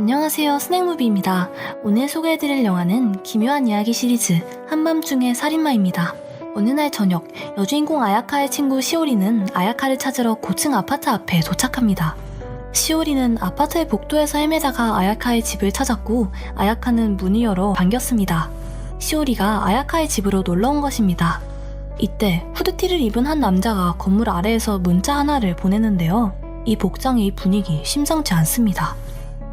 안녕하세요, 스낵무비입니다. 오늘 소개해드릴 영화는 기묘한 이야기 시리즈 한밤중의 살인마입니다. 어느 날 저녁, 여주인공 아야카의 친구 시오리는 아야카를 찾으러 고층 아파트 앞에 도착합니다. 시오리는 아파트의 복도에서 헤매다가 아야카의 집을 찾았고 아야카는 문을 열어 반겼습니다. 시오리가 아야카의 집으로 놀러온 것입니다. 이때 후드티를 입은 한 남자가 건물 아래에서 문자 하나를 보내는데요. 이 복장의 분위기 심상치 않습니다.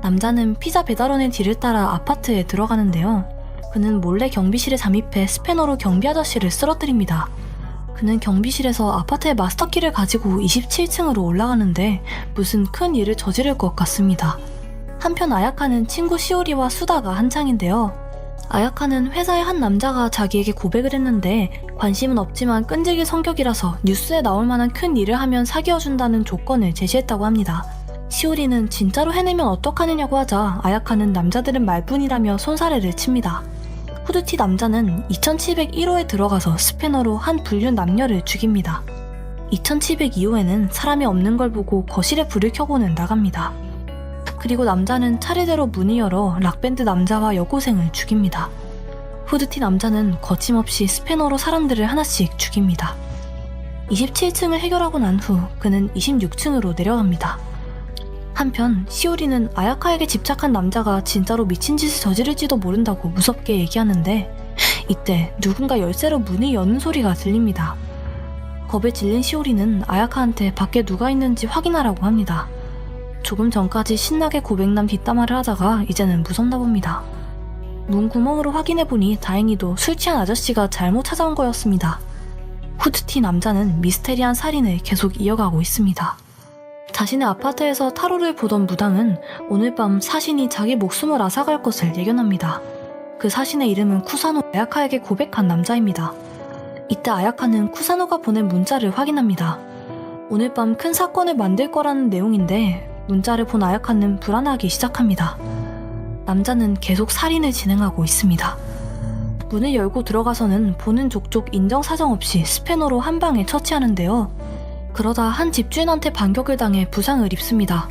남자는 피자 배달원의 뒤를 따라 아파트에 들어가는데요. 그는 몰래 경비실에 잠입해 스패너로 경비 아저씨를 쓰러뜨립니다. 그는 경비실에서 아파트의 마스터키를 가지고 27층으로 올라가는데 무슨 큰 일을 저지를 것 같습니다. 한편 아야카는 친구 시오리와 수다가 한창인데요. 아야카는 회사의 한 남자가 자기에게 고백을 했는데 관심은 없지만 끈질긴 성격이라서 뉴스에 나올 만한 큰 일을 하면 사귀어준다는 조건을 제시했다고 합니다. 시오리는 진짜로 해내면 어떡하느냐고 하자 아야카는 남자들은 말뿐이라며 손사래를 칩니다. 후드티 남자는 2701호에 들어가서 스패너로 한 불륜 남녀를 죽입니다. 2702호에는 사람이 없는 걸 보고 거실에 불을 켜고는 나갑니다. 그리고 남자는 차례대로 문을 열어 락밴드 남자와 여고생을 죽입니다. 후드티 남자는 거침없이 스패너로 사람들을 하나씩 죽입니다. 27층을 해결하고 난 후 그는 26층으로 내려갑니다. 한편 시오리는 아야카에게 집착한 남자가 진짜로 미친 짓을 저지를지도 모른다고 무섭게 얘기하는데 이때 누군가 열쇠로 문을 여는 소리가 들립니다. 겁에 질린 시오리는 아야카한테 밖에 누가 있는지 확인하라고 합니다. 조금 전까지 신나게 고백남 뒷담화를 하다가 이제는 무섭나 봅니다. 문 구멍으로 확인해보니 다행히도 술 취한 아저씨가 잘못 찾아온 거였습니다. 후드티 남자는 미스테리한 살인을 계속 이어가고 있습니다. 자신의 아파트에서 타로를 보던 무당은 오늘 밤 사신이 자기 목숨을 앗아갈 것을 예견합니다. 그 사신의 이름은 쿠사노 아야카에게 고백한 남자입니다. 이때 아야카는 쿠사노가 보낸 문자를 확인합니다. 오늘 밤 큰 사건을 만들 거라는 내용인데 문자를 본 아야카는 불안하기 시작합니다. 남자는 계속 살인을 진행하고 있습니다. 문을 열고 들어가서는 보는 족족 인정사정 없이 스패너로 한 방에 처치하는데요. 그러다 한 집주인한테 반격을 당해 부상을 입습니다.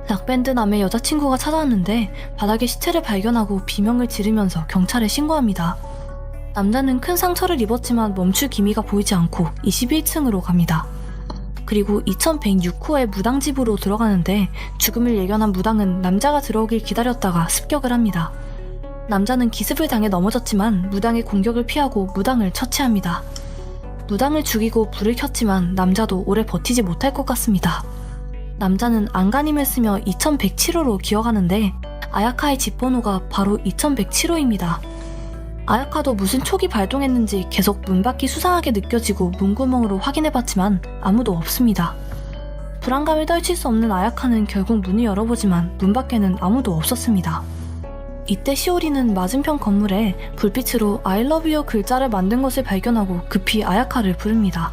락밴드 남의 여자친구가 찾아왔는데 바닥에 시체를 발견하고 비명을 지르면서 경찰에 신고합니다. 남자는 큰 상처를 입었지만 멈출 기미가 보이지 않고 21층으로 갑니다. 그리고 2106호의 무당집으로 들어가는데 죽음을 예견한 무당은 남자가 들어오길 기다렸다가 습격을 합니다. 남자는 기습을 당해 넘어졌지만 무당의 공격을 피하고 무당을 처치합니다. 무당을 죽이고 불을 켰지만 남자도 오래 버티지 못할 것 같습니다. 남자는 안간힘을 쓰며 2107호로 기어가는데 아야카의 집 번호가 바로 2107호입니다. 아야카도 무슨 촉이 발동했는지 계속 문 밖이 수상하게 느껴지고 문구멍으로 확인해봤지만 아무도 없습니다. 불안감을 떨칠 수 없는 아야카는 결국 문을 열어보지만 문 밖에는 아무도 없었습니다. 이때 시오리는 맞은편 건물에 불빛으로 I love you 글자를 만든 것을 발견하고 급히 아야카를 부릅니다.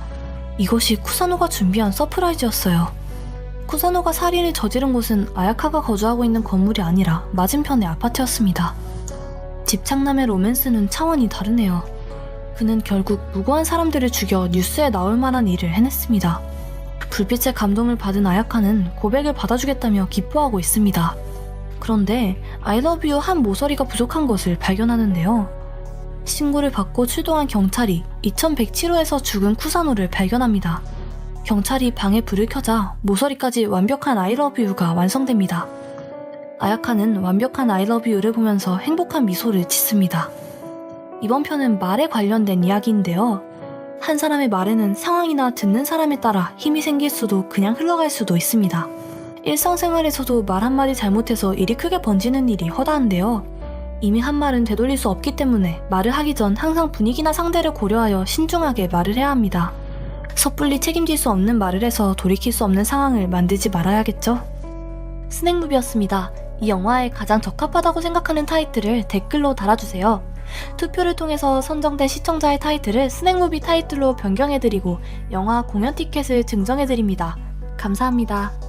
이것이 쿠사노가 준비한 서프라이즈였어요. 쿠사노가 살인을 저지른 곳은 아야카가 거주하고 있는 건물이 아니라 맞은편의 아파트였습니다. 집착남의 로맨스는 차원이 다르네요. 그는 결국 무고한 사람들을 죽여 뉴스에 나올 만한 일을 해냈습니다. 불빛의 감동을 받은 아야카는 고백을 받아주겠다며 기뻐하고 있습니다. 그런데 I love you 한 모서리가 부족한 것을 발견하는데요. 신고를 받고 출동한 경찰이 2107호에서 죽은 쿠사노를 발견합니다. 경찰이 방에 불을 켜자 모서리까지 완벽한 I love you가 완성됩니다. 아야카는 완벽한 I love you를 보면서 행복한 미소를 짓습니다. 이번 편은 말에 관련된 이야기인데요. 한 사람의 말에는 상황이나 듣는 사람에 따라 힘이 생길 수도 그냥 흘러갈 수도 있습니다. 일상생활에서도 말 한마디 잘못해서 일이 크게 번지는 일이 허다한데요. 이미 한 말은 되돌릴 수 없기 때문에 말을 하기 전 항상 분위기나 상대를 고려하여 신중하게 말을 해야 합니다. 섣불리 책임질 수 없는 말을 해서 돌이킬 수 없는 상황을 만들지 말아야겠죠? 스낵무비였습니다. 이 영화에 가장 적합하다고 생각하는 타이틀을 댓글로 달아주세요. 투표를 통해서 선정된 시청자의 타이틀을 스낵무비 타이틀로 변경해드리고 영화 공연 티켓을 증정해드립니다. 감사합니다.